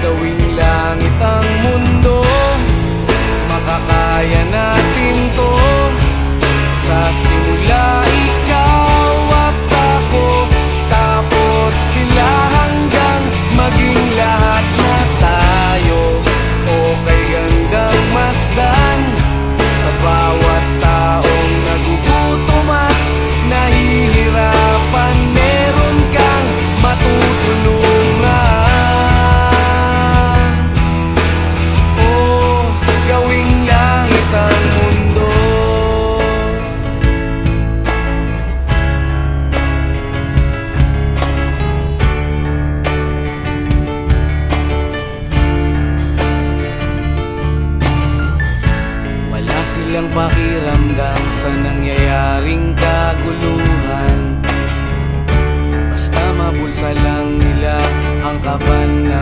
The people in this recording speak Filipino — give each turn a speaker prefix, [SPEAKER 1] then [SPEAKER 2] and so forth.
[SPEAKER 1] gawing langit ang mundo. Makakaya natin to. Sa simula ikaw at ako, tapos sila hanggang maging lahat na tayo. Okay hanggang masdan sa bawat taong nagugutom at nahihirapan. Meron kang matutulungan. Oh, gawing langit ang mundo. Wala silang pakiramdam sa nangyayaring kaguluhan. Basta mabulsa lang nila ang kaban na